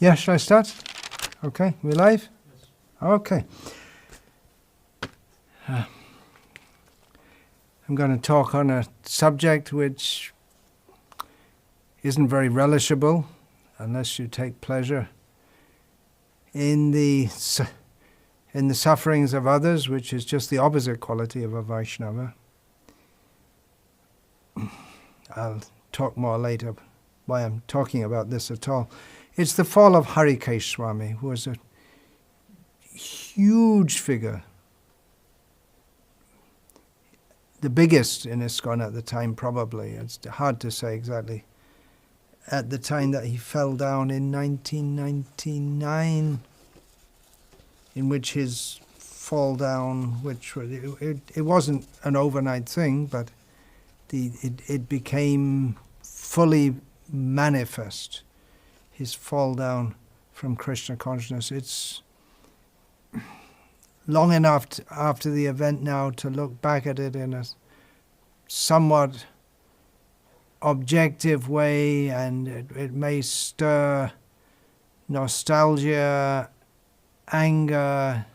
Yeah, shall I start? Okay, we live? Yes. Okay. I'm going to talk on a subject which isn't very relishable unless you take pleasure in the sufferings of others, which is just the opposite quality of a Vaishnava. I'll talk more later why I'm talking about this at all. It's the fall of Harikesa Swami, who was a huge figure, the biggest in ISKCON at the time probably. It's hard to say exactly. At the time that he fell down in 1999, in which his fall down, which it wasn't an overnight thing, but it became fully manifest, his fall down from Krishna consciousness. It's long enough after the event now to look back at it in a somewhat objective way, and it may stir nostalgia, anger.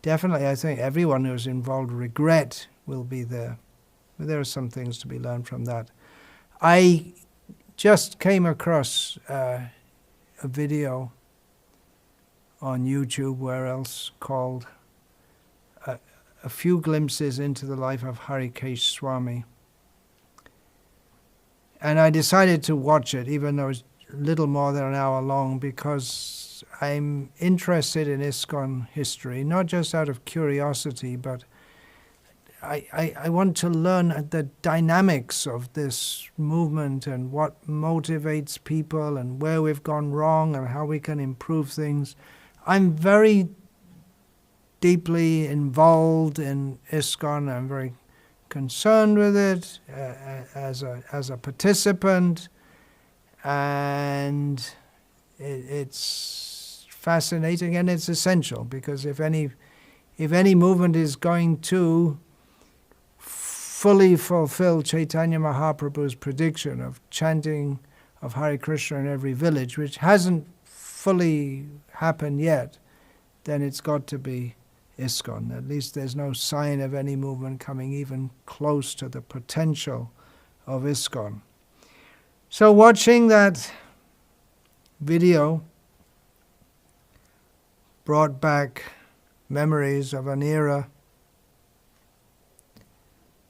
Definitely, I think everyone who's involved, regret will be there. But there are some things to be learned from that. I just came across a video on YouTube, where else, called A Few Glimpses into the Life of Harikesa Swami. And I decided to watch it, even though it's little more than an hour long, because I'm interested in ISKCON history, not just out of curiosity, but I want to learn the dynamics of this movement and what motivates people and where we've gone wrong and how we can improve things. I'm very deeply involved in ISKCON. I'm very concerned with it as a participant, and it's fascinating and it's essential, because if any movement is going to fully fulfill Chaitanya Mahaprabhu's prediction of chanting of Hare Krishna in every village, which hasn't fully happened yet, then it's got to be ISKCON. At least there's no sign of any movement coming even close to the potential of ISKCON. So watching that video brought back memories of an era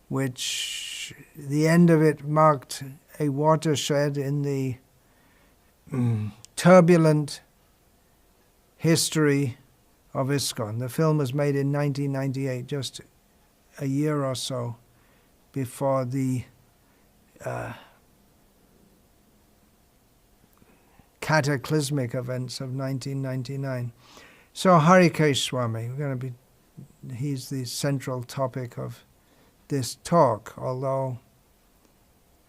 which the end of it marked a watershed in the turbulent history of ISKCON. The film was made in 1998, just a year or so before the cataclysmic events of 1999. So Harikesa Swami, he's the central topic of this talk, although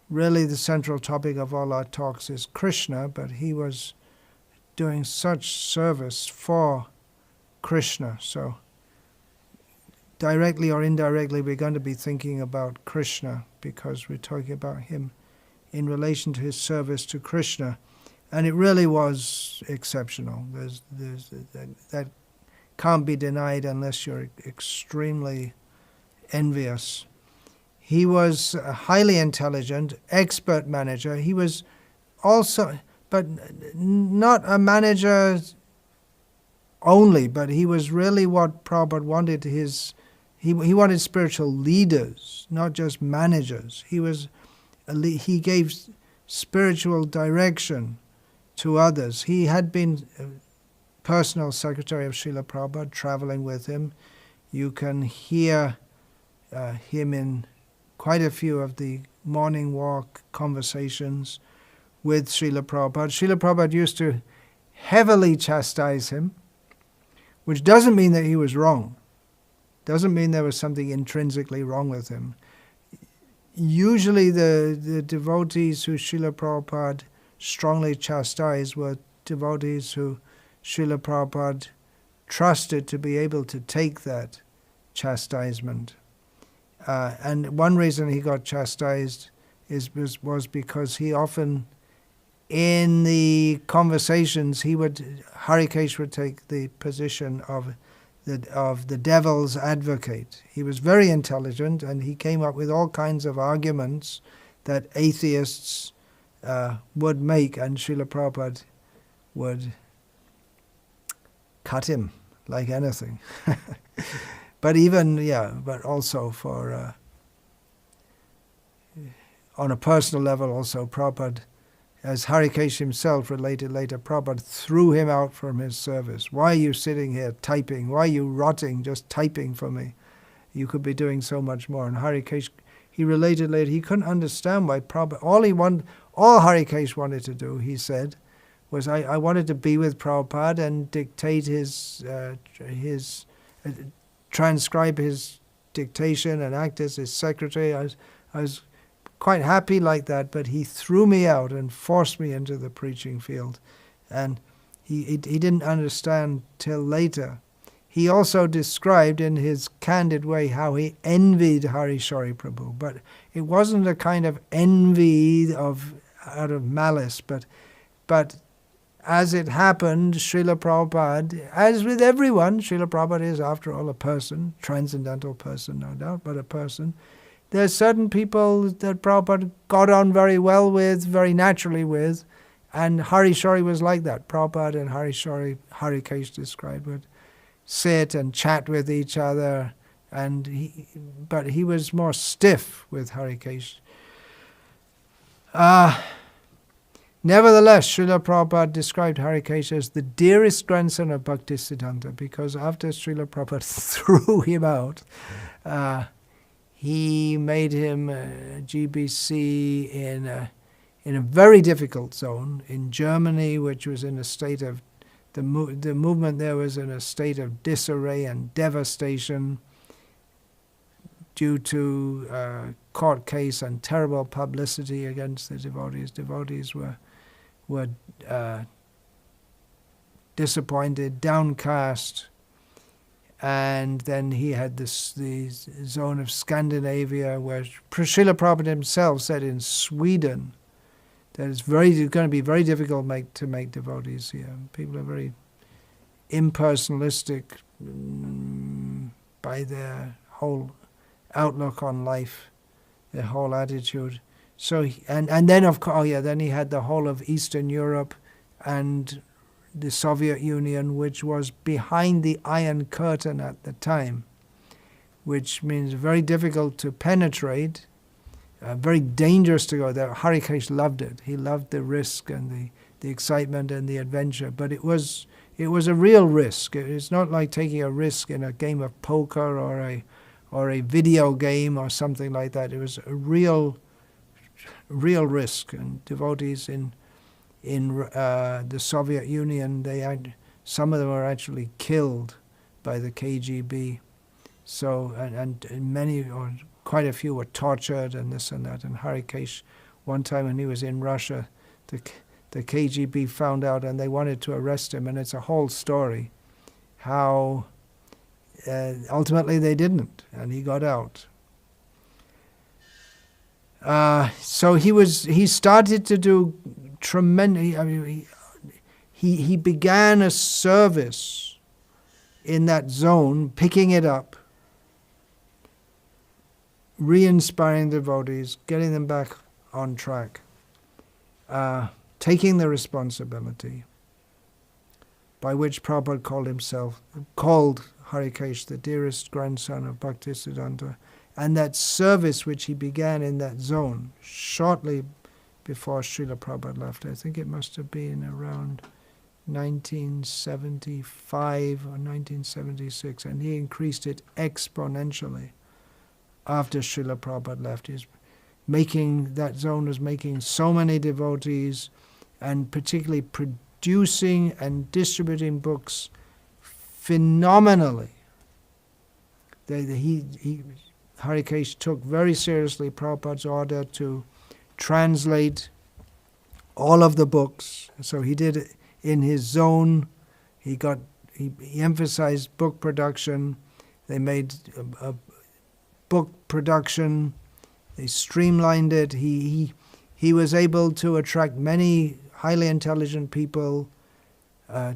really the central topic of all our talks is Krishna, but he was doing such service for Krishna. So directly or indirectly we're going to be thinking about Krishna, because we're talking about him in relation to his service to Krishna. And it really was exceptional. That can't be denied unless you're extremely envious. He was a highly intelligent, expert manager. He was also, but not a manager only, but he was really what Prabhupada wanted. He wanted spiritual leaders, not just managers. He gave spiritual direction to others. He had been personal secretary of Srila Prabhupada, traveling with him. You can hear him in quite a few of the morning walk conversations with Srila Prabhupada. Srila Prabhupada used to heavily chastise him, which doesn't mean that he was wrong. Doesn't mean there was something intrinsically wrong with him. Usually the devotees who Srila Prabhupada strongly chastised were devotees who Srila Prabhupada trusted to be able to take that chastisement. And one reason he got chastised was because he often in the conversations, Harikesa would take the position of the devil's advocate. He was very intelligent, and he came up with all kinds of arguments that atheists would make, and Srila Prabhupada would cut him like anything. But also for on a personal level also, Prabhupada, as Harikesa himself related later, Prabhupada threw him out from his service. Why are you sitting here typing? Why are you rotting just typing for me? You could be doing so much more. And Harikesa, he related later, he couldn't understand why Prabhupada, all Harikesa wanted to do, he said, was I wanted to be with Prabhupada and dictate transcribe his dictation and act as his secretary. I was quite happy like that, but he threw me out and forced me into the preaching field. And he didn't understand till later. He also described in his candid way how he envied Harishori Prabhu, but it wasn't a kind of envy out of malice, but as it happened, Srila Prabhupada, as with everyone, Srila Prabhupada is after all a person, transcendental person no doubt, but a person. There's certain people that Prabhupada got on very well with, very naturally with, and Harishori was like that. Prabhupada and Harikesa described, would sit and chat with each other, but he was more stiff with Harikesa. Nevertheless, Srila Prabhupada described Harikesa as the dearest grandson of Bhaktisiddhanta, because after Srila Prabhupada threw him out, he made him a GBC in a very difficult zone in Germany, which was in a state of, the movement there was in a state of disarray and devastation due to court case and terrible publicity against the devotees. Devotees were disappointed, downcast. And then he had the zone of Scandinavia, where Srila Prabhupada himself said in Sweden that it's going to be very difficult to make devotees here. People are very impersonalistic by their whole outlook on life, their whole attitude. So and then of course, then he had the whole of Eastern Europe and the Soviet Union, which was behind the Iron Curtain at the time, which means very difficult to penetrate, very dangerous to go there. Harikesa loved it. He loved the risk and the excitement and the adventure, but it was a real risk. It's not like taking a risk in a game of poker or a video game or something like that. It was a real risk, and devotees in the Soviet Union, some of them were actually killed by the KGB. So and many, or quite a few, were tortured and this and that. And Harikesa, one time when he was in Russia, the KGB found out and they wanted to arrest him, and it's a whole story how ultimately they didn't, and he got out. So he started to do tremendous. I mean, he began a service in that zone, picking it up, re-inspiring devotees, getting them back on track, taking the responsibility, by which Prabhupada called Harikesa the dearest grandson of Bhaktisiddhanta. And that service which he began in that zone shortly before Srila Prabhupada left, I think it must have been around 1975 or 1976, and he increased it exponentially after Srila Prabhupada left. That zone was making so many devotees, and particularly producing and distributing books phenomenally. Harikesa took very seriously Prabhupada's order to translate all of the books. So he did it in his zone. He emphasized book production. They made a book production. They streamlined it. He was able to attract many highly intelligent people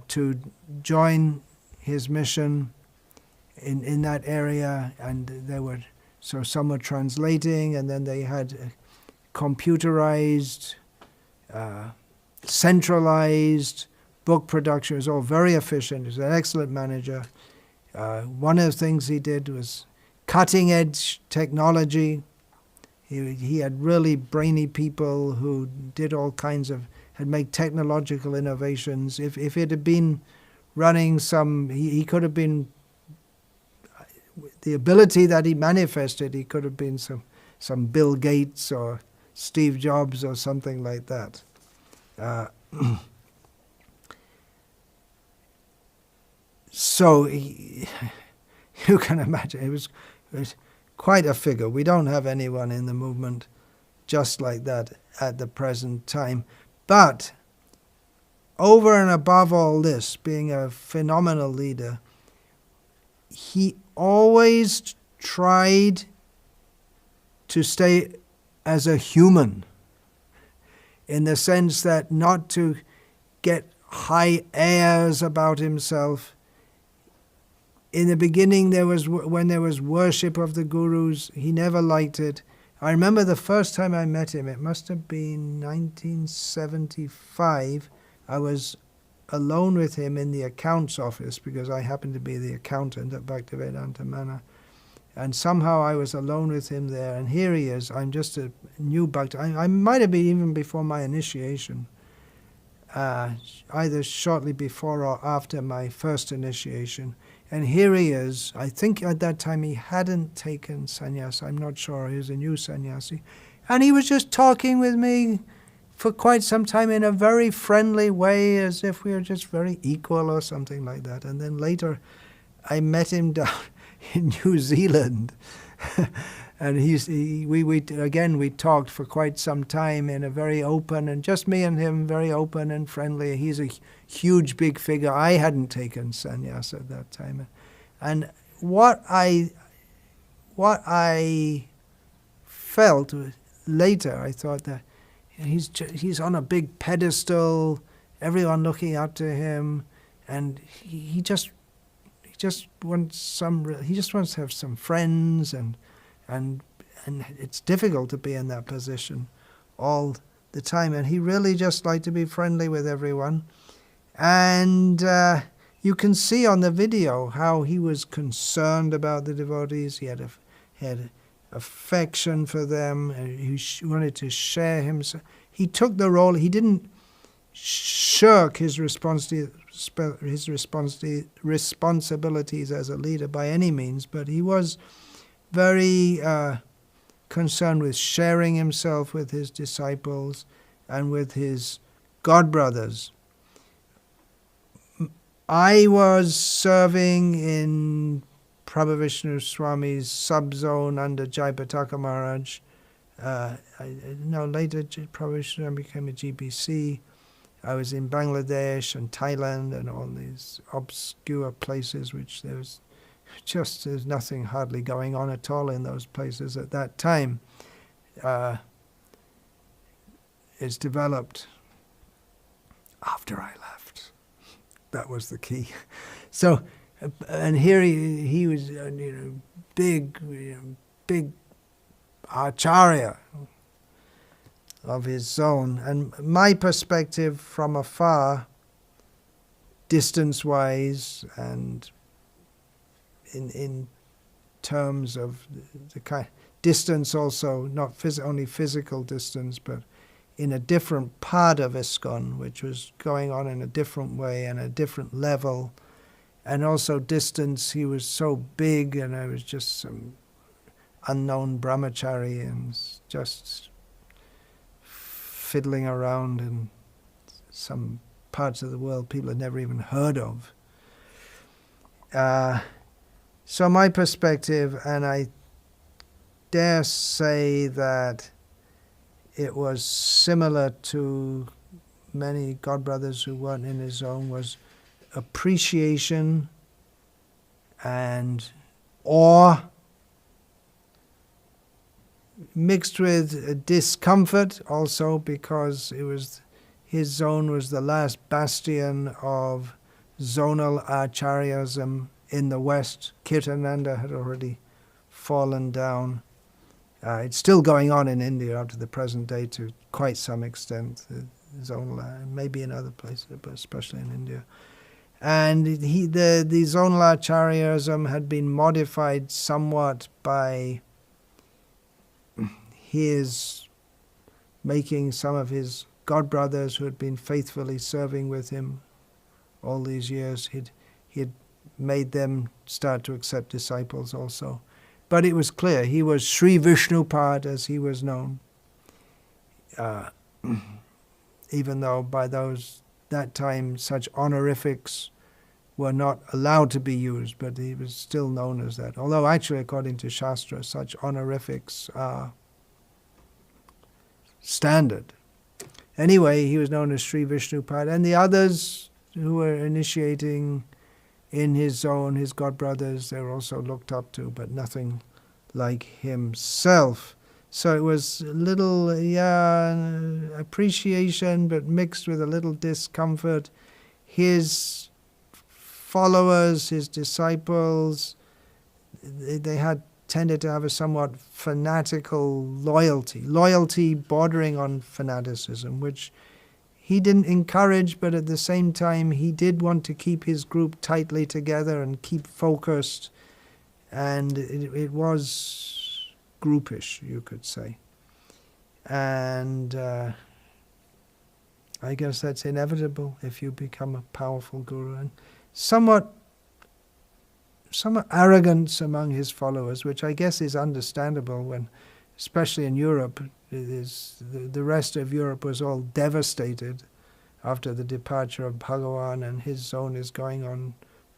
to join his mission in that area, and some were translating, and then they had computerized, centralized book production. It was all very efficient. He was an excellent manager. One of the things he did was cutting edge technology. He had really brainy people who did all kinds of, had made technological innovations. If it had been running he could have been, the ability that he manifested, he could have been some Bill Gates or Steve Jobs or something like that. So you can imagine, it was quite a figure. We don't have anyone in the movement just like that at the present time. But over and above all this, being a phenomenal leader, he always tried to stay as a human, in the sense that not to get high airs about himself. In the beginning, when there was worship of the gurus, he never liked it. I remember the first time I met him, it must have been 1975. I was alone with him in the accounts office, because I happened to be the accountant at Bhaktivedanta Mana. And somehow I was alone with him there, and here he is. I'm just a new Bhakti. I might have been even before my initiation, either shortly before or after my first initiation. And here he is. I think at that time he hadn't taken sannyasa. I'm not sure. He was a new sannyasi. And he was just talking with me for quite some time in a very friendly way, as if we were just very equal or something like that. And then later I met him down in New Zealand. And we talked for quite some time in a very open, and just me and him, very open and friendly. He's a huge, big figure. I hadn't taken sannyasa at that time. And what I felt later, I thought that he's on a big pedestal, everyone looking up to him, and he just wants to have some friends, and it's difficult to be in that position all the time. And he really just liked to be friendly with everyone. And you can see on the video how he was concerned about the devotees. He had affection for them. He wanted to share himself. He took the role. He didn't shirk his responsibilities as a leader by any means, but he was very concerned with sharing himself with his disciples and with his godbrothers. I was serving in Prabhavishnu Swami's subzone under Jayapataka Maharaj. Later Prabhavishnu became a GBC. I was in Bangladesh and Thailand and all these obscure places which there's nothing hardly going on at all in those places at that time. It's developed after I left. That was the key. So, and here he was, big acharya of his zone. And my perspective from afar, distance-wise, and in terms of the kind distance, also not only physical distance, but in a different part of ISKCON, which was going on in a different way and a different level, and also distance. He was so big, and I was just some unknown brahmachari and just fiddling around in some parts of the world people had never even heard of. So my perspective, and I dare say that it was similar to many godbrothers who weren't in his zone, was appreciation and awe mixed with discomfort also, because his zone was the last bastion of zonal acharyasm in the West. Kirtananda had already fallen down. It's still going on in India up to the present day to quite some extent, zonal, maybe in other places, but especially in India. And the zonal acharyasm had been modified somewhat by his making some of his godbrothers who had been faithfully serving with him all these years, he'd made them start to accept disciples also. But it was clear, he was Sri Vishnupad as he was known, even though by that time such honorifics were not allowed to be used, but he was still known as that. Although actually, according to Shastra, such honorifics are standard. Anyway, he was known as Sri Vishnupad, and the others who were initiating in his zone, his godbrothers, they were also looked up to, but nothing like himself. So it was a little, appreciation, but mixed with a little discomfort. His followers, his disciples, they had tended to have a somewhat fanatical loyalty bordering on fanaticism, which he didn't encourage, but at the same time he did want to keep his group tightly together and keep focused, and it was groupish, you could say. And I guess that's inevitable if you become a powerful guru. And somewhat arrogance among his followers, which I guess is understandable when, especially in Europe, the rest of Europe was all devastated after the departure of Bhagavan, and his zone is going on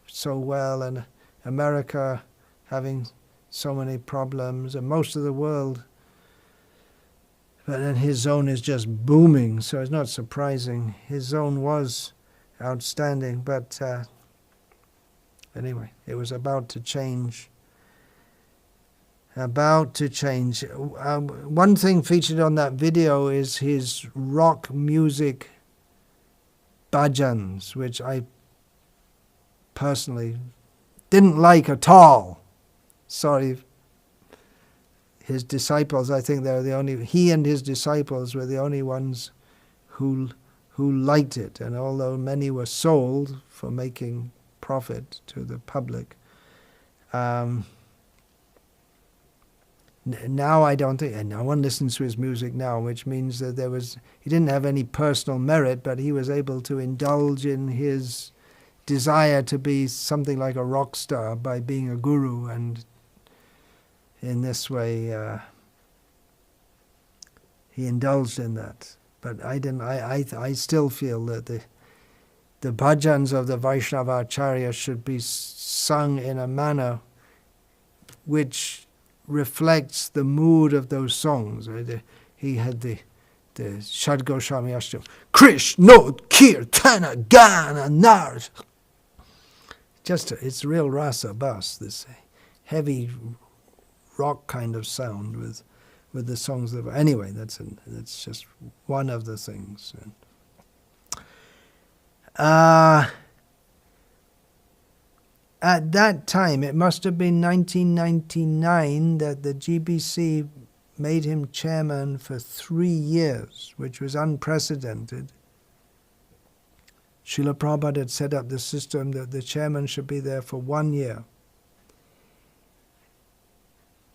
so well, and America having so many problems, and most of the world. But then his zone is just booming, so it's not surprising. His zone was outstanding, but anyway, it was about to change. One thing featured on that video is his rock music bhajans, which I personally didn't like at all. Sorry, his disciples, I think he and his disciples were the only ones who liked it, and although many were sold for making profit to the public, now I don't think, and no one listens to his music now, which means that he didn't have any personal merit, but he was able to indulge in his desire to be something like a rock star by being a guru, and in this way he indulged in that. But I didn't. I still feel that the bhajans of the Vaishnava Acharya should be sung in a manner which reflects the mood of those songs. He had the Shad Goswami Ashtam, Krishna, Kirtana, Gana, Nar. It's real rasa bas, this heavy rock kind of sound with the songs. Anyway, that's just one of the things. At that time, it must have been 1999, that the GBC made him chairman for 3 years, which was unprecedented. Srila Prabhupada had set up the system that the chairman should be there for 1 year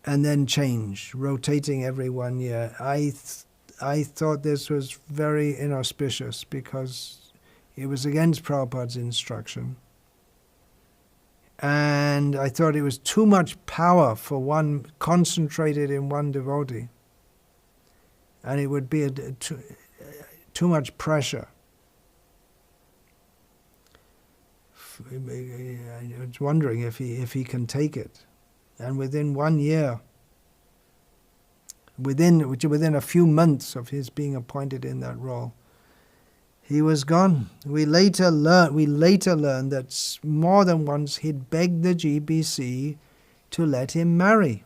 and then change, rotating every 1 year. I thought this was very inauspicious because it was against Prabhupada's instruction. And I thought it was too much power for one, concentrated in one devotee. And it would be too much pressure. I was wondering if he can take it. And within 1 year, within a few months of his being appointed in that role, he was gone. We later learned that more than once he'd begged the GBC to let him marry.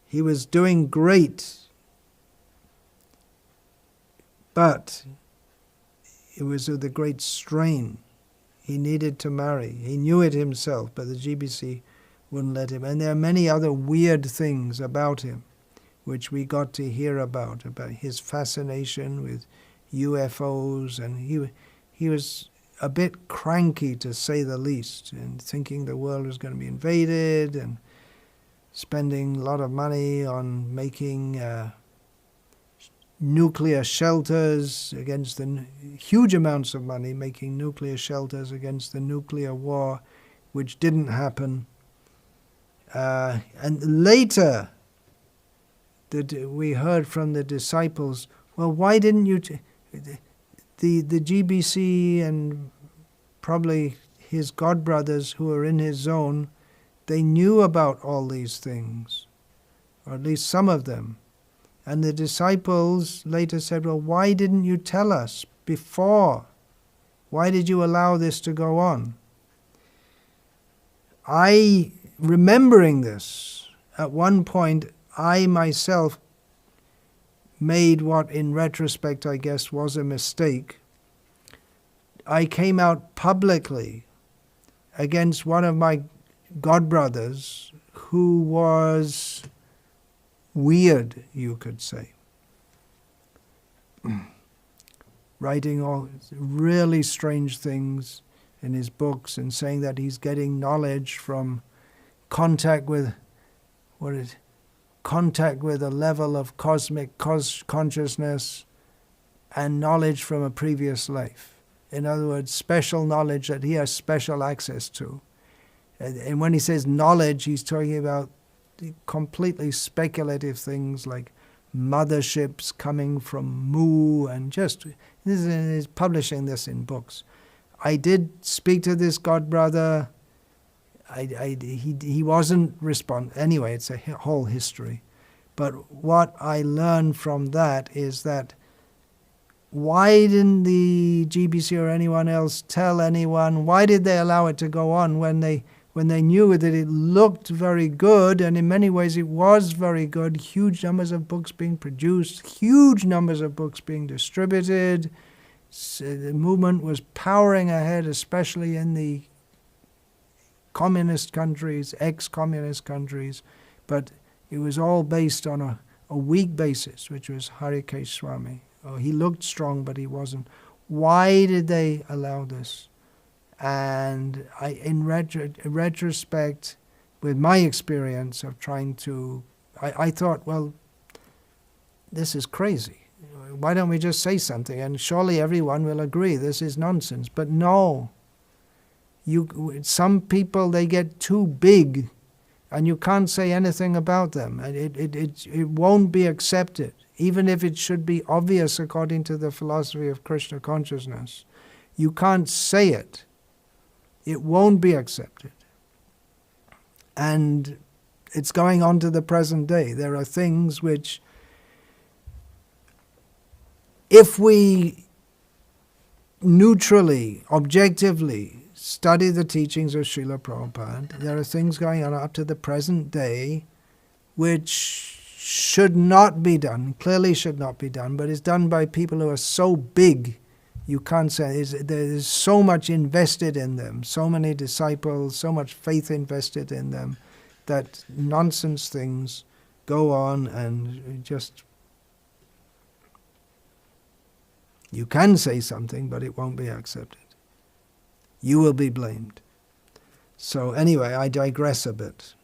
He was doing great, but it was with a great strain. He needed to marry. He knew it himself, but the GBC wouldn't let him. And there are many other weird things about him, which we got to hear about his fascination with UFOs, and he was a bit cranky, to say the least, and thinking the world was going to be invaded, and spending a lot of money on making nuclear shelters against huge amounts of money making nuclear shelters against the nuclear war, which didn't happen. And later, we heard from the disciples, well, why didn't you... The GBC and probably his godbrothers who were in his zone, they knew about all these things, or at least some of them. And the disciples later said, well, why didn't you tell us before? Why did you allow this to go on? Remembering this, at one point, I myself made what in retrospect I guess was a mistake. I came out publicly against one of my godbrothers who was weird, you could say, writing all really strange things in his books and saying that he's getting knowledge from contact with a level of cosmic consciousness and knowledge from a previous life. In other words, special knowledge that he has special access to. And when he says knowledge, he's talking about completely speculative things like motherships coming from Mu, and he's publishing this in books. I did speak to this godbrother. He wasn't responding. Anyway, it's a whole history. But what I learned from that is that why didn't the GBC or anyone else tell anyone? Why did they allow it to go on when they knew that it looked very good, and in many ways it was very good? Huge numbers of books being produced, huge numbers of books being distributed. So the movement was powering ahead, especially in the communist countries, ex-communist countries, but it was all based on a weak basis, which was Harikesa Swami. He looked strong, but he wasn't. Why did they allow this? And in retrospect, with my experience of trying to, I thought, well, this is crazy. Why don't we just say something? And surely everyone will agree this is nonsense. But no. Some people, they get too big, and you can't say anything about them, and it won't be accepted, even if it should be obvious according to the philosophy of Krishna consciousness. You can't say it. It won't be accepted. And it's going on to the present day. There are things which, if we neutrally, objectively study the teachings of Srila Prabhupada, there are things going on up to the present day which should not be done, clearly should not be done, but is done by people who are so big, you can't say, there is so much invested in them, so many disciples, so much faith invested in them, that nonsense things go on, and just, you can say something, but it won't be accepted. You will be blamed. So anyway, I digress a bit.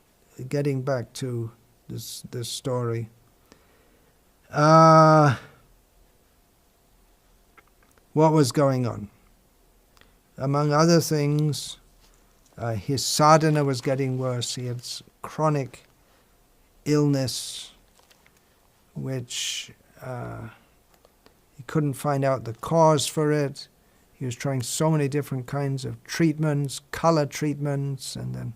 Getting back to this story. What was going on? Among other things, his sadhana was getting worse. He had chronic illness, which he couldn't find out the cause for it. He was trying so many different kinds of treatments, color treatments, and then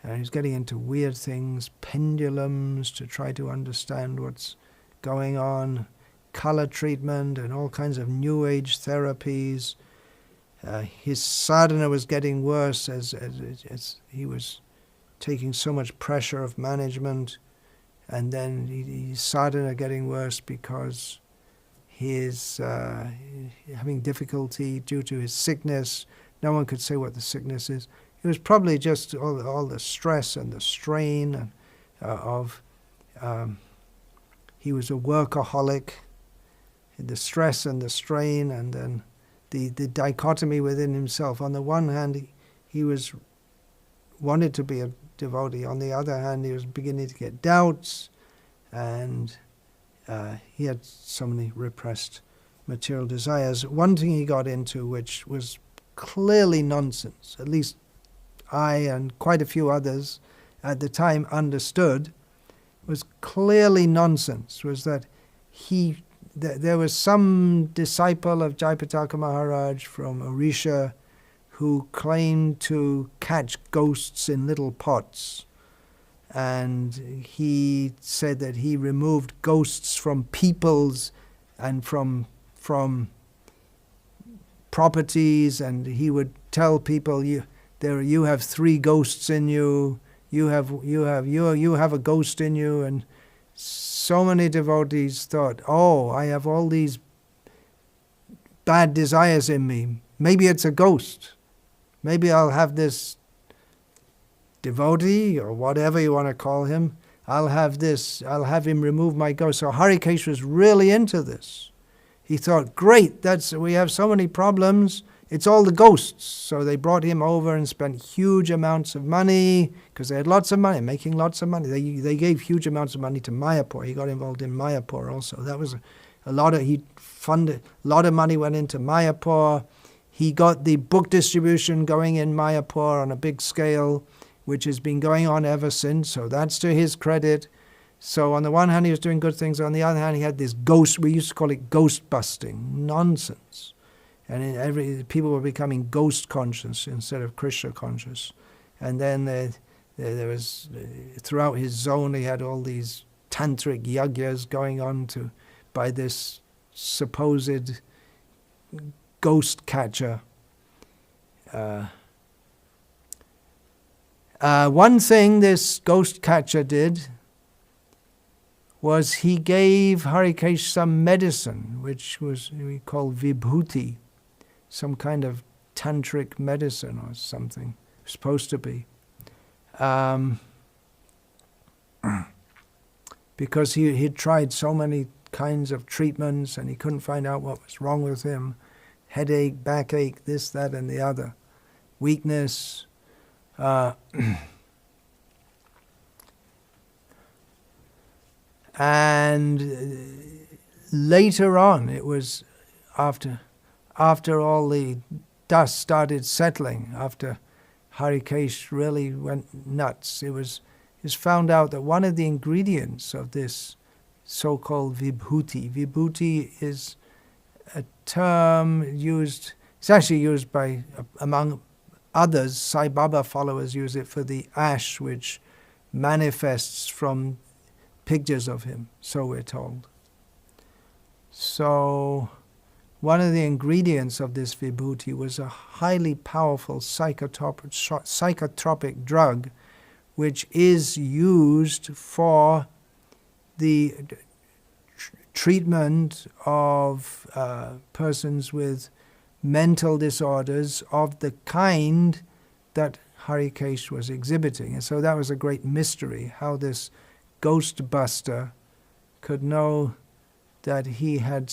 he was getting into weird things, pendulums to try to understand what's going on, color treatment, and all kinds of new age therapies. His sadhana was getting worse as he was taking so much pressure of management, and then his sadhana getting worse because he's having difficulty due to his sickness. No one could say what the sickness is. It was probably just all the stress and the strain of he was a workaholic, the stress and the strain, and then the dichotomy within himself. On the one hand, he wanted to be a devotee. On the other hand, he was beginning to get doubts, and he had so many repressed material desires. One thing he got into, which was clearly nonsense, at least I and quite a few others at the time understood, was clearly nonsense, was that there was some disciple of Jayapataka Maharaj from Orisha who claimed to catch ghosts in little pots. And he said that he removed ghosts from peoples and from properties, and he would tell people, you have 3 ghosts in you, you have a ghost in you. And so many devotees thought, oh, I have all these bad desires in me. Maybe it's a ghost. Maybe I'll have this devotee, or whatever you want to call him, I'll have him remove my ghost. So Harikesa was really into this. He thought, great, we have so many problems, it's all the ghosts. So they brought him over and spent huge amounts of money, because they had lots of money, making lots of money. They gave huge amounts of money to Mayapur. He got involved in Mayapur also. That was he funded, a lot of money went into Mayapur. He got the book distribution going in Mayapur on a big scale, which has been going on ever since, so that's to his credit. So on the one hand, he was doing good things. On the other hand, he had this ghost, we used to call it ghost busting, nonsense. And people were becoming ghost conscious instead of Krishna conscious. And then there was, throughout his zone, he had all these tantric yagyas going on by this supposed ghost catcher. One thing this ghost catcher did was he gave Harikesa some medicine, which we call vibhuti, some kind of tantric medicine or something, supposed to be. Because he'd tried so many kinds of treatments and he couldn't find out what was wrong with him. Headache, backache, this, that, and the other. Weakness. And later on, it was after all the dust started settling, after Harikesa really went nuts, it was found out that one of the ingredients of this so-called vibhuti is a term used, it's actually used by, among others, Sai Baba followers use it for the ash which manifests from pictures of him, so we're told. So one of the ingredients of this vibhuti was a highly powerful psychotropic drug which is used for the treatment of persons with mental disorders of the kind that Harikesa was exhibiting. And so that was a great mystery, how this ghost buster could know that he had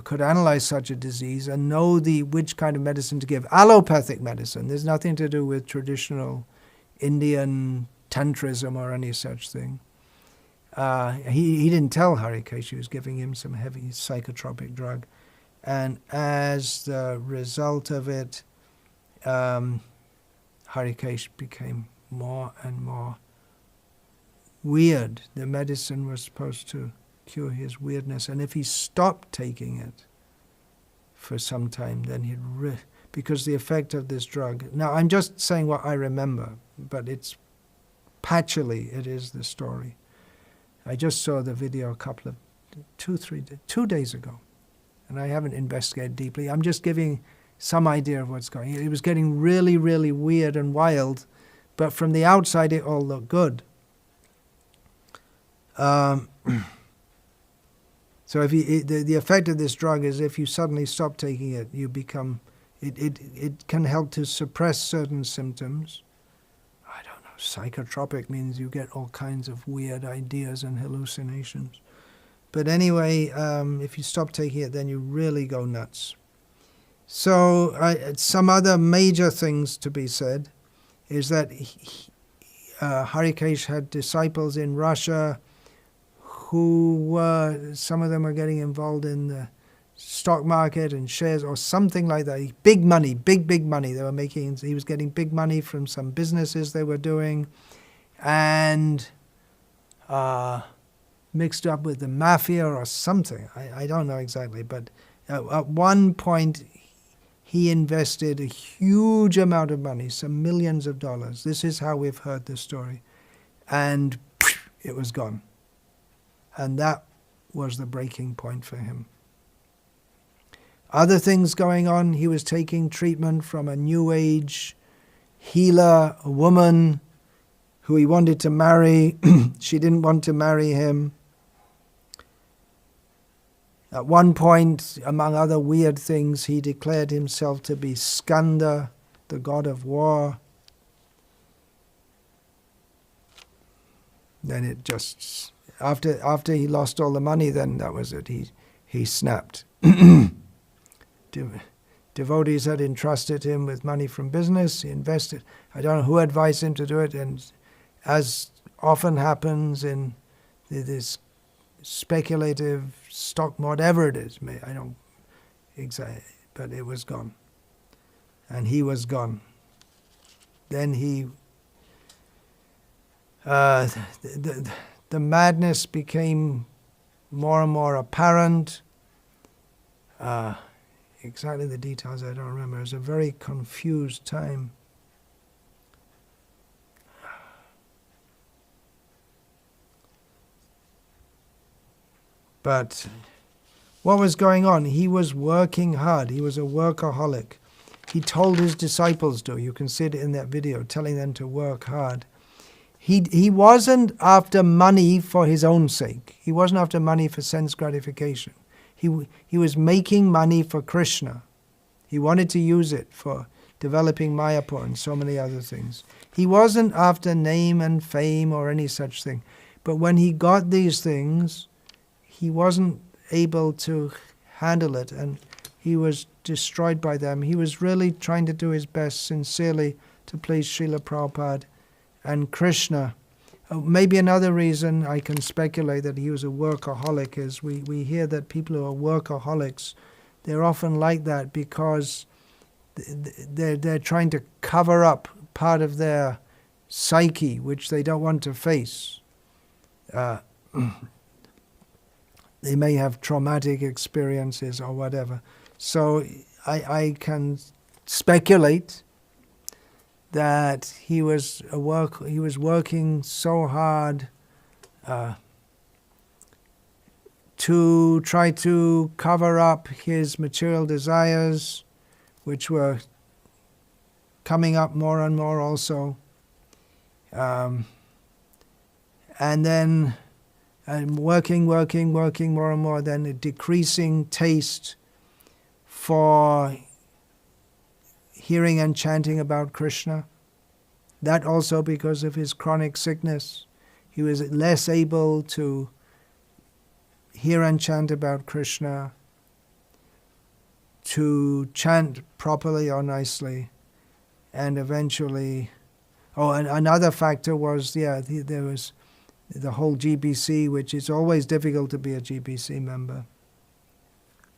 could analyze such a disease and know which kind of medicine to give. Allopathic medicine, there's nothing to do with traditional Indian tantrism or any such thing. He didn't tell Harikesa he was giving him some heavy psychotropic drug. And as the result of it, Harikesa became more and more weird. The medicine was supposed to cure his weirdness, and if he stopped taking it for some time, then because the effect of this drug, now I'm just saying what I remember, but it's patchily, it is the story. I just saw the video a couple of 2 days ago, and I haven't investigated deeply. I'm just giving some idea of what's going on. It was getting really, really weird and wild But from the outside, it all looked good. So if the effect of this drug is if you suddenly stop taking it, you become, it can help to suppress certain symptoms. I don't know, psychotropic means you get all kinds of weird ideas and hallucinations. But anyway, if you stop taking it, then you really go nuts. So some other major things to be said is that Harikesa had disciples in Russia who were, some of them were getting involved in the stock market and shares or something like that. Big money, big money they were making. He was getting big money from some businesses they were doing, and mixed up with the mafia or something. I don't know exactly, but at one point he invested a huge amount of money, some millions of dollars. This is how we've heard the story. And it was gone. And that was the breaking point for him. Other things going on, he was taking treatment from a New Age healer, a woman who he wanted to marry. She didn't want to marry him. At one point, among other weird things, he declared himself to be Skanda, the god of war. Then it just, after he lost all the money, then that was it. He snapped. Devotees had entrusted him with money from business. He invested. I don't know who advised him to do it, and as often happens in this speculative stock, whatever it is, I don't exactly, but it was gone. And he was gone. Then the madness became more and more apparent. Exactly the details I don't remember. It was a very confused time. But what was going on? He was working hard. He was a workaholic. He told his disciples to. You can see it in that video, telling them to work hard. He wasn't after money for his own sake. He wasn't after money for sense gratification. He was making money for Krishna. He wanted to use it for developing Mayapur and so many other things. He wasn't after name and fame or any such thing. But when he got these things, he wasn't able to handle it, and he was destroyed by them. He was really trying to do his best sincerely to please Srila Prabhupada and Krishna. Maybe another reason I can speculate that he was a workaholic is we hear that people who are workaholics, they're often like that because they're trying to cover up part of their psyche which they don't want to face. They may have traumatic experiences or whatever. So I can speculate that he was working so hard to try to cover up his material desires, which were coming up more and more also. And then working more and more, then a decreasing taste for hearing and chanting about Krishna. That also because of his chronic sickness. He was less able to hear and chant about Krishna, to chant properly or nicely, and eventually, and another factor was, there was the whole GBC, which is always difficult to be a GBC member.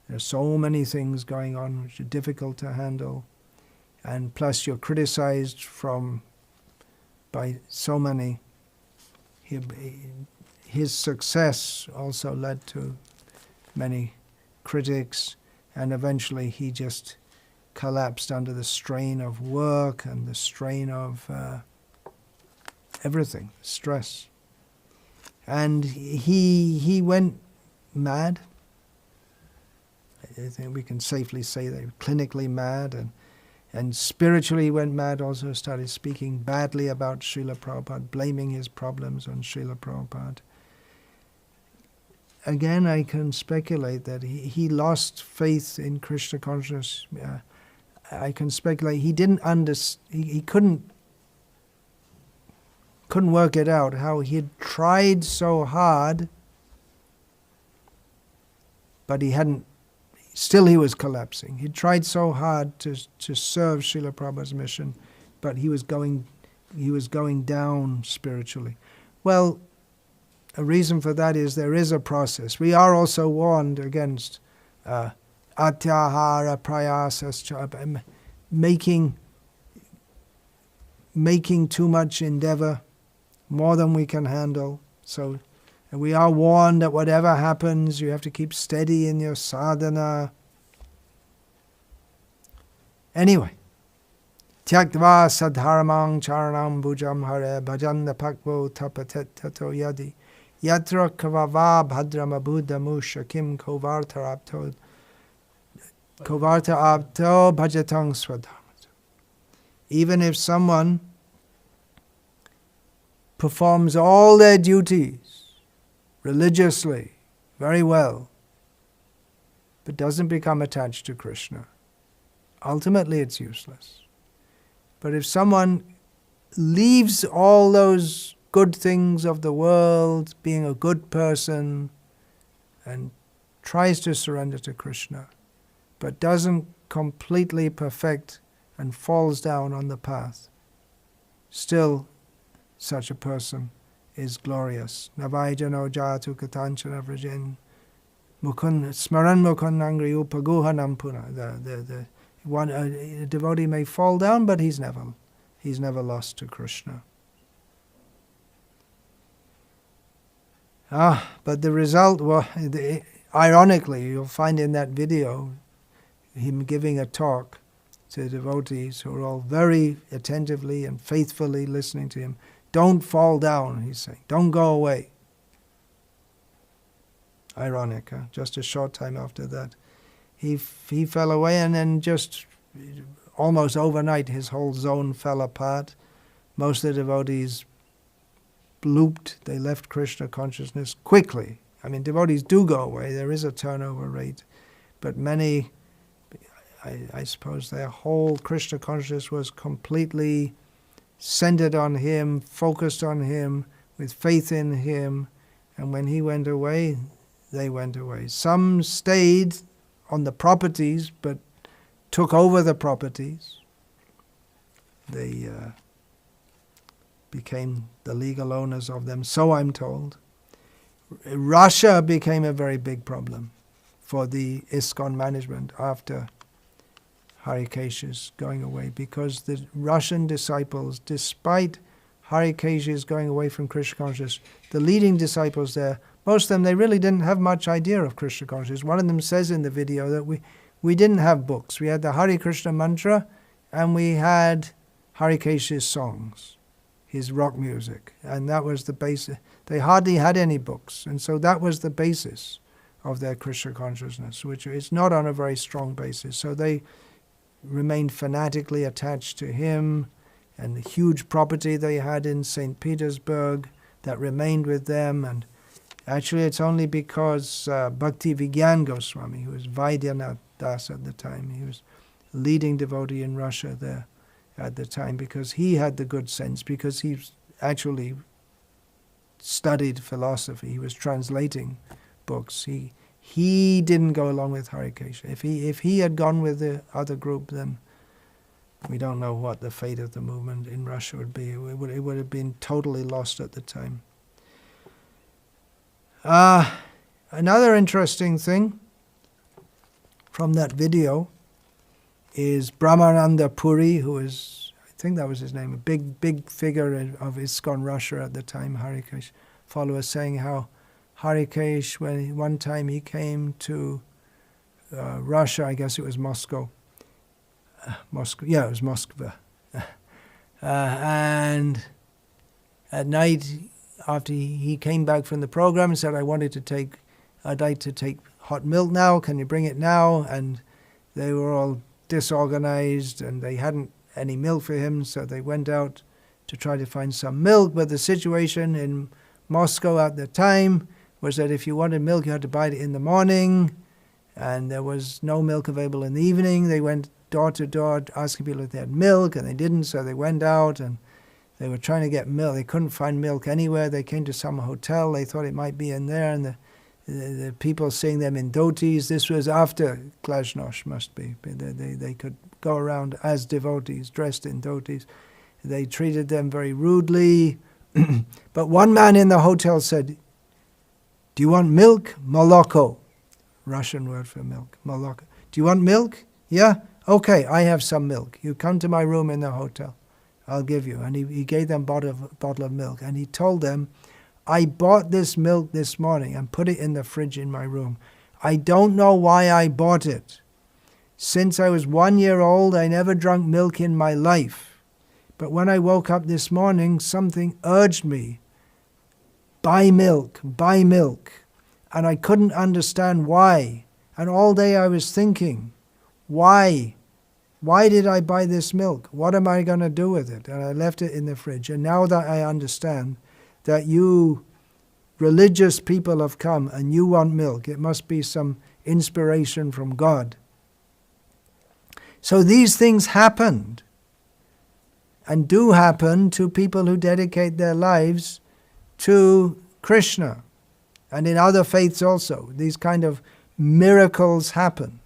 There's so many things going on which are difficult to handle. And plus you're criticized by so many. His success also led to many critics, and eventually he just collapsed under the strain of work and the strain of everything, stress. And he went mad. I think we can safely say that, clinically mad, and And spiritually he went mad, also started speaking badly about Srila Prabhupada, blaming his problems on Srila Prabhupada. Again, I can speculate that he lost faith in Krishna consciousness. I can speculate he didn't he couldn't work it out, how he had tried so hard, but he hadn't. Still, he was collapsing. He tried so hard to serve Srila Prabhupada's mission, but he was going down spiritually. Well, a reason for that is there is a process. We are also warned against atyahara prayasascha, making too much endeavor, more than we can handle. So we are warned that whatever happens, you have to keep steady in your sadhana. Anyway, tyaktva sadharamang charanam bhujam hare bhajanda pakvo tapatet tato yadi yatra kavava bhadrama buddhamu shakim kovarta abto bhajatang swadharmata. Even if someone performs all their duties religiously, very well, but doesn't become attached to Krishna, ultimately it's useless. But if someone leaves all those good things of the world, being a good person, and tries to surrender to Krishna, but doesn't completely perfect and falls down on the path, still such a person is glorious. Navaijano jatu katanchana vrajen mukun smaran mukun angri upaguhanam puna. A devotee may fall down, but he's never lost to Krishna. But the result, ironically, you'll find in that video him giving a talk to devotees who are all very attentively and faithfully listening to him. Don't fall down, he's saying. Don't go away. Ironic, huh? Just a short time after that, he fell away, and then just almost overnight his whole zone fell apart. Most of the devotees blooped. They left Krishna consciousness quickly. I mean, devotees do go away. There is a turnover rate. But many, I suppose their whole Krishna consciousness was completely centered on him, focused on him, with faith in him. And when he went away, they went away. Some stayed on the properties, but took over the properties. They became the legal owners of them, so I'm told. Russia became a very big problem for the ISKCON management after Harikesha's going away, because the Russian disciples, despite Harikesha's going away from Krishna consciousness, the leading disciples there, most of them, they really didn't have much idea of Krishna consciousness. One of them says in the video that we didn't have books. We had the Hare Krishna mantra, and we had Harikesha's songs, his rock music, and that was the basis. They hardly had any books, and so that was the basis of their Krishna consciousness, which is not on a very strong basis. So they remained fanatically attached to him, and the huge property they had in St. Petersburg that remained with them. And actually it's only because Bhakti Goswami, who was Vaidyanath Das at the time, he was leading devotee in Russia there at the time, because he had the good sense, because he actually studied philosophy, he was translating books. He didn't go along with Harikesha. If he had gone with the other group, then we don't know what the fate of the movement in Russia would be. It would have been totally lost at the time. Another interesting thing from that video is Brahmananda Puri, who is, I think that was his name, a big figure of ISKCON Russia at the time, Harikesh followers, saying how Harikesh, when one time he came to Russia, I guess it was Moscow. Yeah, it was Moscow. And at night, after he came back from the program, and said, I'd like to take hot milk now, can you bring it now? And they were all disorganized, and they hadn't any milk for him, so they went out to try to find some milk. But the situation in Moscow at the time was that if you wanted milk, you had to buy it in the morning, and there was no milk available in the evening. They went door to door asking people if they had milk, and they didn't, so they went out and they were trying to get milk. They couldn't find milk anywhere. They came to some hotel. They thought it might be in there, and the people seeing them in dhotis. This was after Glasnost, must be. They could go around as devotees, dressed in dhotis. They treated them very rudely. But one man in the hotel said, "Do you want milk? Moloko." Russian word for milk, moloko. "Do you want milk? Yeah? Okay, I have some milk. You come to my room in the hotel. I'll give you." And he gave them a bottle of milk. And he told them, "I bought this milk this morning and put it in the fridge in my room. I don't know why I bought it. Since I was 1 year old, I never drank milk in my life. But when I woke up this morning, something urged me, buy milk, buy milk. And I couldn't understand why. And all day I was thinking, why? Why did I buy this milk? What am I going to do with it?" And I left it in the fridge. And now that I understand that you religious people have come and you want milk, it must be some inspiration from God. So these things happened and do happen to people who dedicate their lives to Krishna. And in other faiths also, these kind of miracles happen.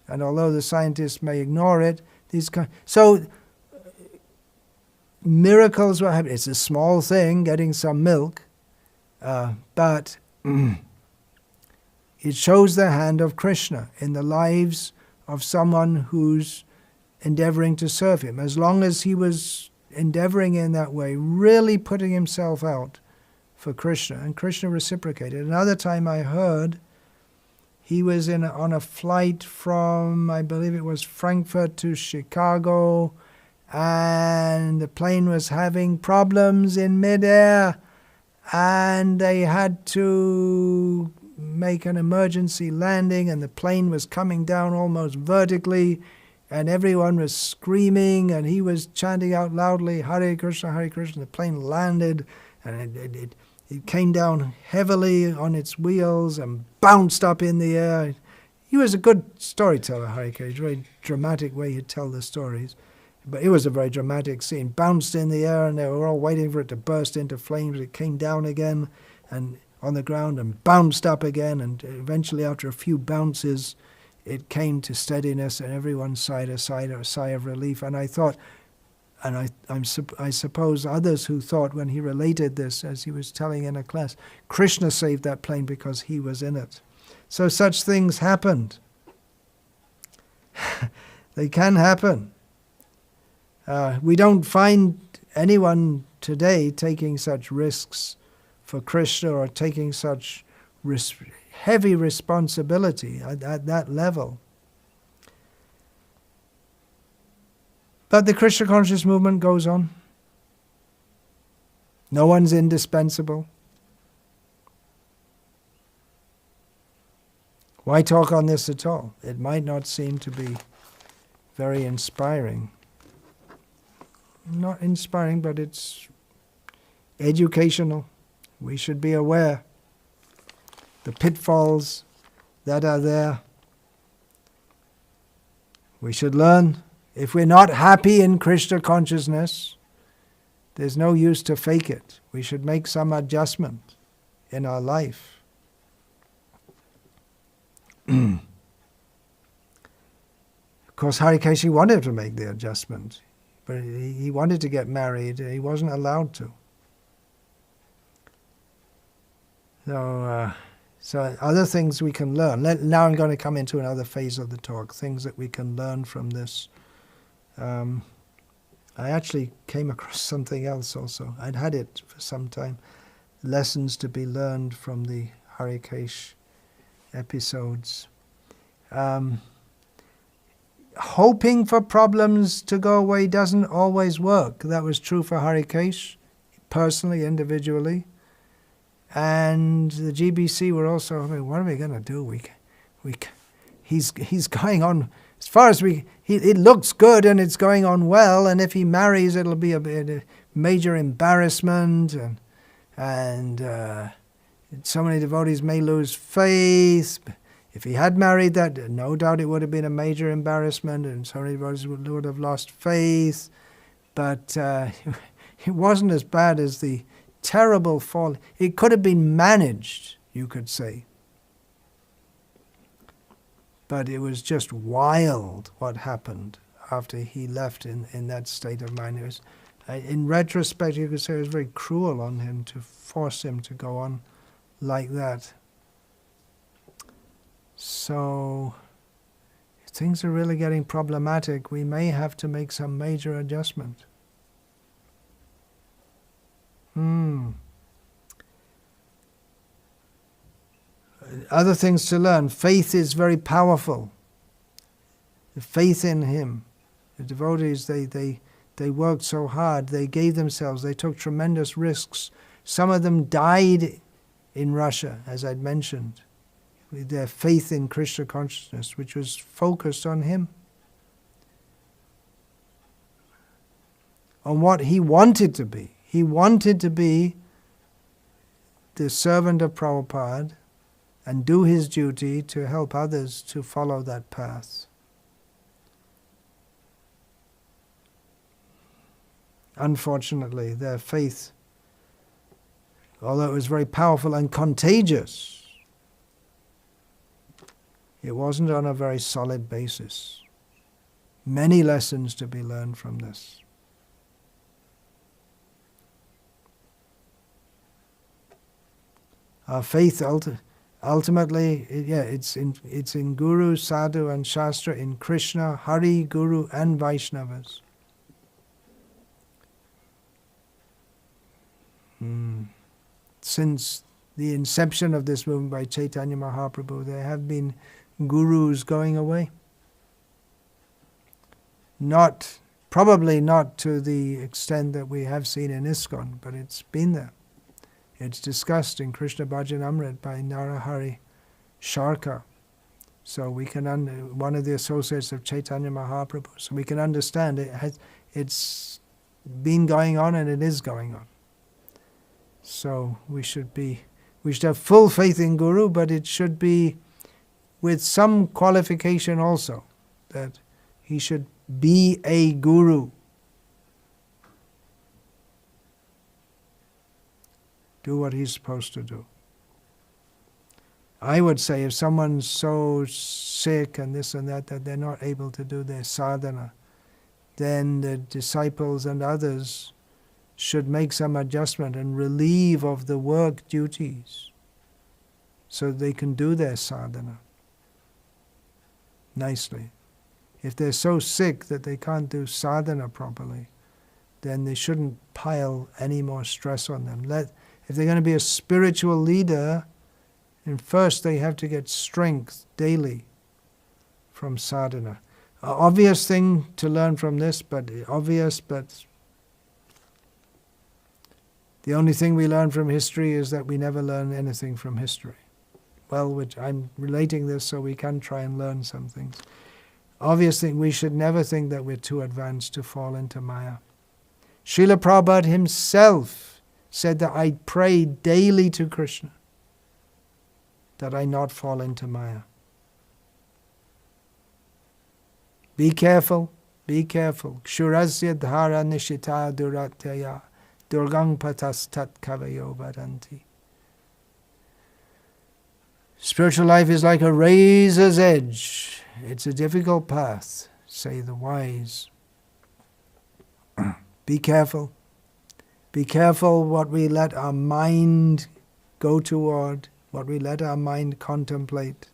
And although the scientists may ignore it, miracles will happen. It's a small thing, getting some milk, but it shows the hand of Krishna in the lives of someone who's endeavoring to serve him. As long as he was endeavoring in that way, really putting himself out for Krishna, and Krishna reciprocated. Another time I heard he was on a flight from, I believe it was Frankfurt to Chicago, and the plane was having problems in midair, and they had to make an emergency landing, and the plane was coming down almost vertically, and everyone was screaming, and he was chanting out loudly, Hare Krishna, Hare Krishna. The plane landed, and it came down heavily on its wheels and bounced up in the air. He was a good storyteller, Harikesa, a very dramatic way he'd tell the stories. But it was a very dramatic scene. Bounced in the air, and they were all waiting for it to burst into flames. It came down again and on the ground and bounced up again, and eventually after a few bounces it came to steadiness, and everyone sighed a sigh of relief. And I thought, and I suppose others who thought when he related this, as he was telling in a class, Krishna saved that plane because he was in it. So such things happened. They can happen. We don't find anyone today taking such risks for Krishna or taking such heavy responsibility at that level. But the Krishna conscious movement goes on. No one's indispensable. Why talk on this at all? It might not seem to be very inspiring. Not inspiring, but it's educational. We should be aware the pitfalls that are there. We should learn. If we're not happy in Krishna consciousness, there's no use to fake it. We should make some adjustment in our life. Of course, Harikesa wanted to make the adjustment, but he wanted to get married. He wasn't allowed to. So other things we can learn. Now I'm going to come into another phase of the talk, things that we can learn from this. I actually came across something else also. I'd had it for some time. Lessons to be learned from the Harikesa episodes. Hoping for problems to go away doesn't always work. That was true for Harikesa, personally, individually. And the GBC were also, what are we going to do? He's going on as far as it looks good and it's going on well, and if he marries, it'll be a major embarrassment, and so many devotees may lose faith. If he had married that, no doubt it would have been a major embarrassment, and so many devotees would have lost faith. But it wasn't as bad as the terrible fall. It could have been managed, you could say. But it was just wild what happened after he left in that state of mind. It was, in retrospect, you could say it was very cruel on him to force him to go on like that. So, if things are really getting problematic, we may have to make some major adjustment. Other things to learn. Faith is very powerful. The faith in him. The devotees, they worked so hard. They gave themselves. They took tremendous risks. Some of them died in Russia, as I'd mentioned, with their faith in Krishna consciousness, which was focused on him, on what he wanted to be. He wanted to be the servant of Prabhupada and do his duty to help others to follow that path. Unfortunately, their faith, although it was very powerful and contagious, it wasn't on a very solid basis. Many lessons to be learned from this. Our faith ultimately, it's in Guru, Sadhu and Shastra, in Krishna, Hari, Guru and Vaishnavas. Since the inception of this movement by Chaitanya Mahaprabhu, there have been gurus going away. Probably not to the extent that we have seen in ISKCON, but it's been there. It's discussed in Krishna Bhajan Amrit by Narahari Sharka. So we can, one of the associates of Chaitanya Mahaprabhu, so we can understand it's been going on and it is going on. So we should have full faith in Guru, but it should be with some qualification also, that he should be a Guru. Do what he's supposed to do. I would say if someone's so sick and this and that they're not able to do their sadhana, then the disciples and others should make some adjustment and relieve of the work duties so they can do their sadhana nicely. If they're so sick that they can't do sadhana properly, then they shouldn't pile any more stress on them. If they're going to be a spiritual leader, then first they have to get strength daily from sadhana. An obvious thing to learn from this, but the only thing we learn from history is that we never learn anything from history. Well, which I'm relating this so we can try and learn some things. Obvious thing, we should never think that we're too advanced to fall into Maya. Srila Prabhupada himself said that I pray daily to Krishna that I not fall into Maya. Be careful, be careful. Kshurasya dhara nishita duratyaya durgang patas tat kavayo vadanti. Spiritual life is like a razor's edge. It's a difficult path, say the wise. Be careful. Be careful what we let our mind go toward, what we let our mind contemplate.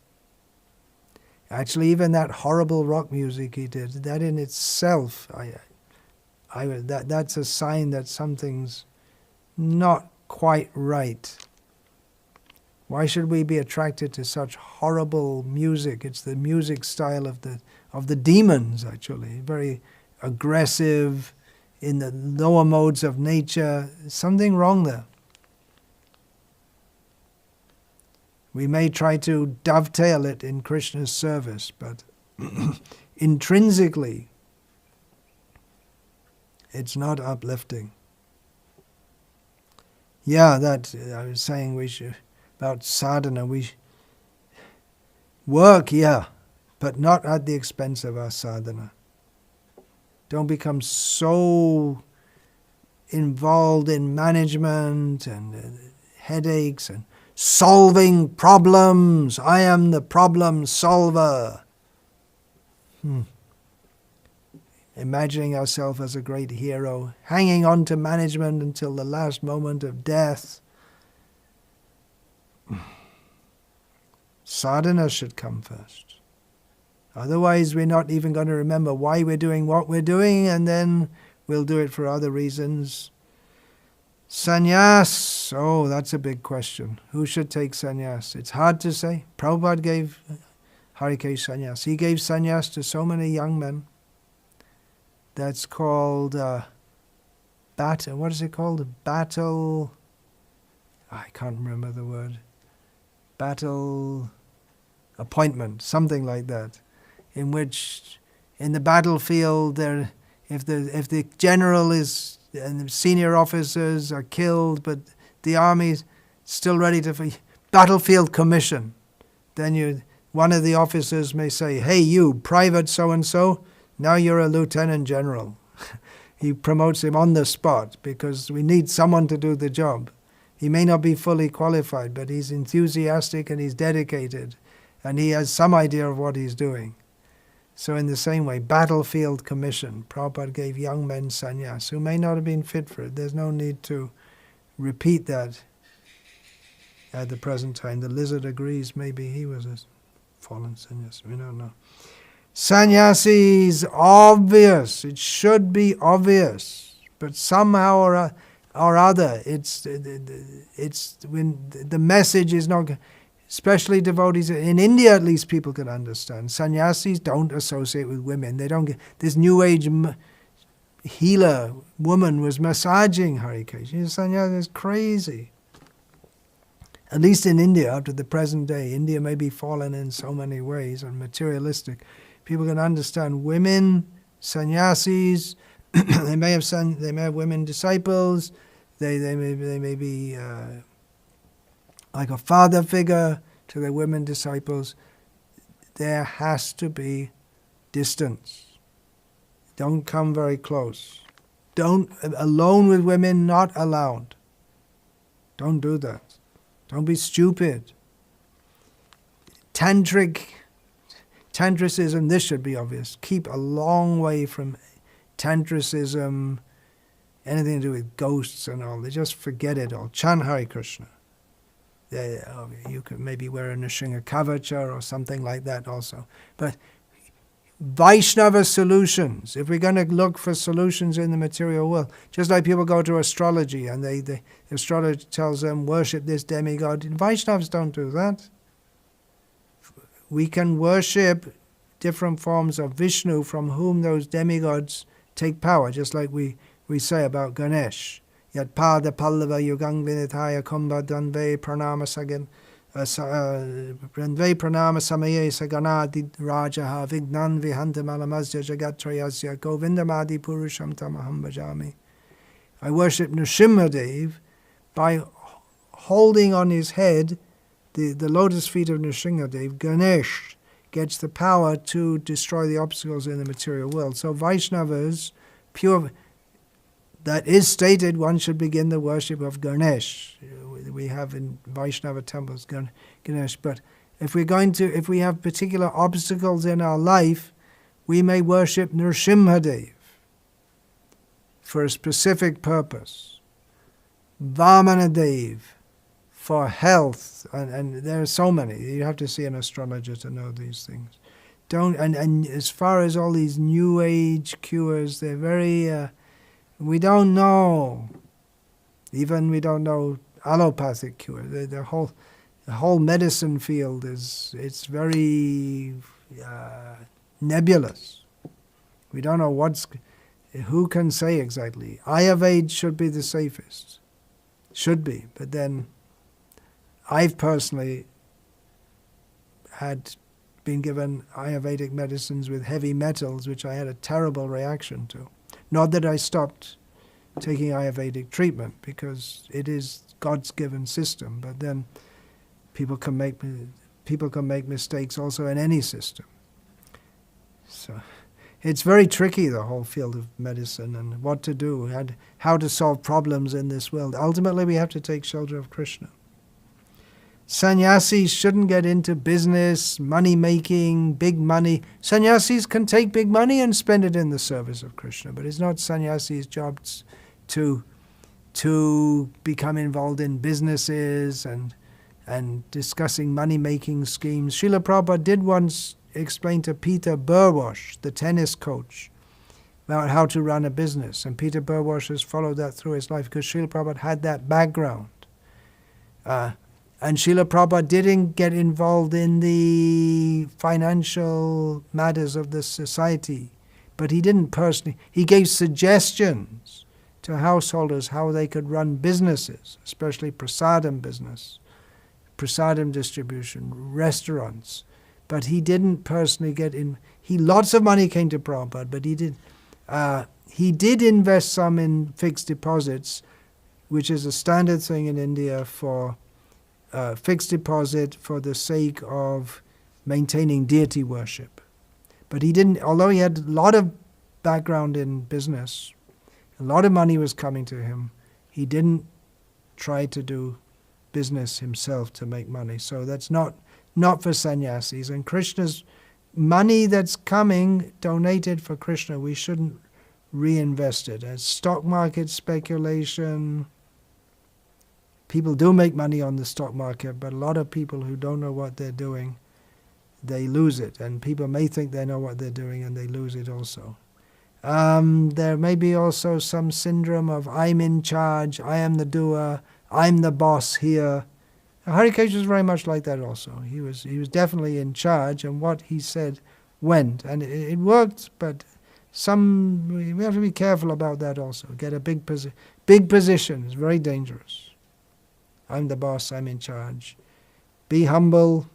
Actually, even that horrible rock music he did, that in itself, that's a sign that something's not quite right. Why should we be attracted to such horrible music? It's the music style of the demons, actually, very aggressive, in the lower modes of nature. Something wrong there. We may try to dovetail it in Krishna's service, but Intrinsically, it's not uplifting. Yeah, that I was saying about sadhana. We work, yeah, but not at the expense of our sadhana. Don't become so involved in management and headaches and solving problems. I am the problem solver. Imagining ourselves as a great hero, hanging on to management until the last moment of death. Sadhana should come first. Otherwise, we're not even going to remember why we're doing what we're doing, and then we'll do it for other reasons. Sannyas, oh, that's a big question. Who should take sannyas? It's hard to say. Prabhupada gave Harikesa sannyas. He gave sannyas to so many young men. That's called what is it called? Battle. I can't remember the word. Battle appointment, something like that, in which in the battlefield if the general is and the senior officers are killed, but the army's still ready to battlefield commission, then one of the officers may say, "Hey, you, Private so and so, now you're a lieutenant general." He promotes him on the spot because we need someone to do the job. He may not be fully qualified, but he's enthusiastic and he's dedicated, and he has some idea of what he's doing. So in the same way, battlefield commission, Prabhupada gave young men sannyas who may not have been fit for it. There's no need to repeat that at the present time. The lizard agrees, maybe he was a fallen sannyas, we don't know. Sannyasis, obvious, it should be obvious, but somehow or other, it's when the message is not. Especially devotees in India, at least people can understand. Sannyasis don't associate with women. They don't get this New Age healer woman was massaging Harikesa. Sannyasi is crazy. At least in India, up to the present day, India may be fallen in so many ways and materialistic. People can understand women, sannyasis. they may have women disciples. They may be like a father figure to their women disciples. There has to be distance. Don't come very close. Alone with women, not allowed. Don't do that. Don't be stupid. Tantricism, this should be obvious. Keep a long way from Tantricism, anything to do with ghosts and all. They just forget it all. Chant Hare Krishna. You could maybe wear a Nrsimha Kavacha or something like that also. But Vaishnava solutions, if we're going to look for solutions in the material world, just like people go to astrology and the astrologer tells them, worship this demigod. Vaishnavas don't do that. We can worship different forms of Vishnu from whom those demigods take power, just like we say about Ganesh. Yat pada pallava yugang vinithaya kumbha danve pranama sagan danve pranama samaye saganadi rajaha vignan vihanta malamazya jagatrayasya govindamadi purusham tamaham bhajami. I worship Nrsimhadev by holding on his head the lotus feet of Nrsimhadev. Ganesh gets the power to destroy the obstacles in the material world. So Vaishnavas, pure. That is stated, one should begin the worship of Ganesh. We have in Vaishnava temples Ganesh. But if we have particular obstacles in our life, we may worship Nrsimhadev for a specific purpose. Vamanadev for health, and there are so many. You have to see an astrologer to know these things. And as far as all these New Age cures, they're very. We don't know. Even we don't know allopathic cure. The whole medicine field it's very nebulous. We don't know who can say exactly. Ayurveda should be the safest. Should be. But then I've personally had been given Ayurvedic medicines with heavy metals, which I had a terrible reaction to. Not that I stopped taking Ayurvedic treatment, because it is God's given system, but then people can make mistakes also in any system. So it's very tricky, the whole field of medicine, and what to do, and how to solve problems in this world. Ultimately, we have to take shelter of Krishna. Sannyasis shouldn't get into business, money making, big money. Sannyasis can take big money and spend it in the service of Krishna, but it's not sannyasis' job to become involved in businesses and discussing money making schemes. Srila Prabhupada did once explain to Peter Burwash, the tennis coach, about how to run a business, and Peter Burwash has followed that through his life because Srila Prabhupada had that background. And Srila Prabhupada didn't get involved in the financial matters of the society, but he didn't personally. He gave suggestions to householders how they could run businesses, especially prasadam business, prasadam distribution, restaurants. But he didn't personally get in. Lots of money came to Prabhupada, but he did invest some in fixed deposits, which is a standard thing in India for fixed deposit for the sake of maintaining deity worship. But he didn't, although he had a lot of background in business, a lot of money was coming to him, he didn't try to do business himself to make money. So that's not for sannyasis. And Krishna's money that's coming, donated for Krishna, we shouldn't reinvest it. As stock market speculation, people do make money on the stock market, but a lot of people who don't know what they're doing, they lose it. And people may think they know what they're doing and they lose it also. There may be also some syndrome of I'm in charge, I am the doer, I'm the boss here. Harikesa was very much like that also. He was definitely in charge, and what he said went. And it worked, but we have to be careful about that also. Get a big position is very dangerous. I'm the boss, I'm in charge. Be humble.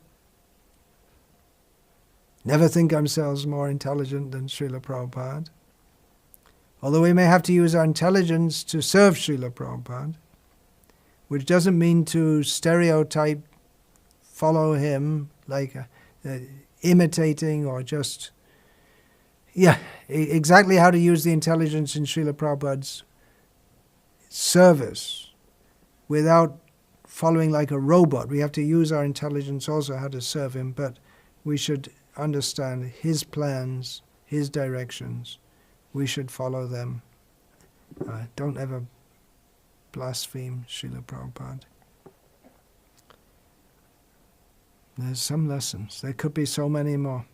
Never think ourselves more intelligent than Srila Prabhupada. Although we may have to use our intelligence to serve Srila Prabhupada, which doesn't mean to stereotype, follow him, like imitating or just, exactly how to use the intelligence in Srila Prabhupada's service without following like a robot. We have to use our intelligence also how to serve him, but we should understand his plans, his directions. We should follow them. Don't ever blaspheme Srila Prabhupada. There's some lessons. There could be so many more.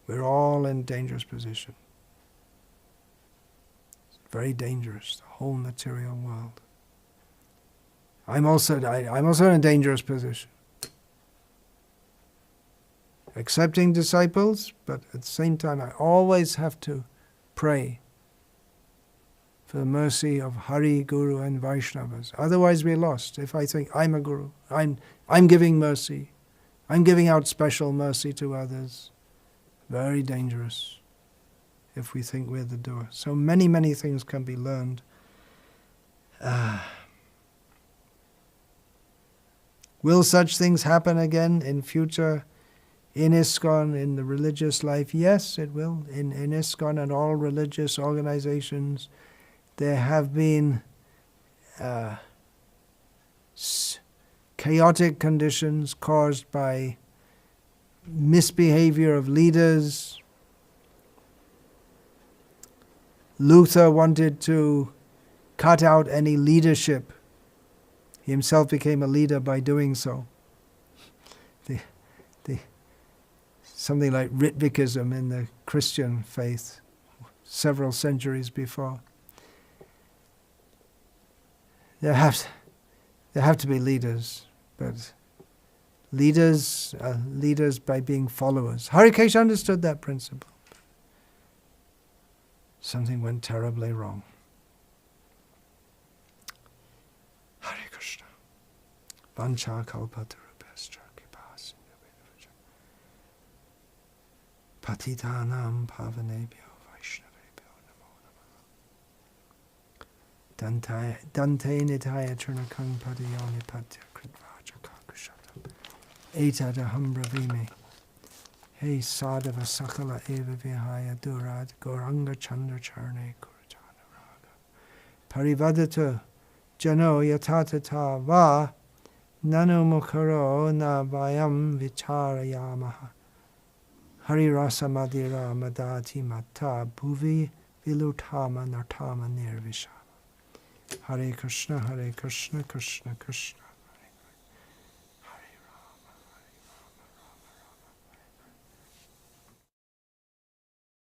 We're all in dangerous position. It's very dangerous, the whole material world. I'm also in a dangerous position. Accepting disciples, but at the same time I always have to pray for the mercy of Hari, Guru and Vaishnavas. Otherwise we're lost. If I think I'm a Guru, I'm giving mercy, I'm giving out special mercy to others. Very dangerous if we think we're the doer. So many, many things can be learned. Will such things happen again in future in ISKCON, in the religious life? Yes, it will. In ISKCON and all religious organizations, there have been chaotic conditions caused by misbehavior of leaders. Luther wanted to cut out any leadership. He himself became a leader by doing so. Something like Ritvikism in the Christian faith, several centuries before. There have to be leaders, but leaders are leaders by being followers. Harikesa understood that principle. Something went terribly wrong. Hare Krishna. Vancha kalpatarubhascha kripa sindhubhyo Patitanam pavanebhyo Vaishnavebhyo namo namaha. Dante nitaya churnakang padayoni patya kritvaja kakushatam. Etadaham bravime. Hey sadhava sakala eva vihaya durad goranga chandra charne kuratana raga. Parivadata jano yatatata va nanu mukharo na vayam vicharayamaha. Hari rasa madira madati mata bhuvi vilutama nartama nirvishama. Hare Krishna, Krishna Krishna.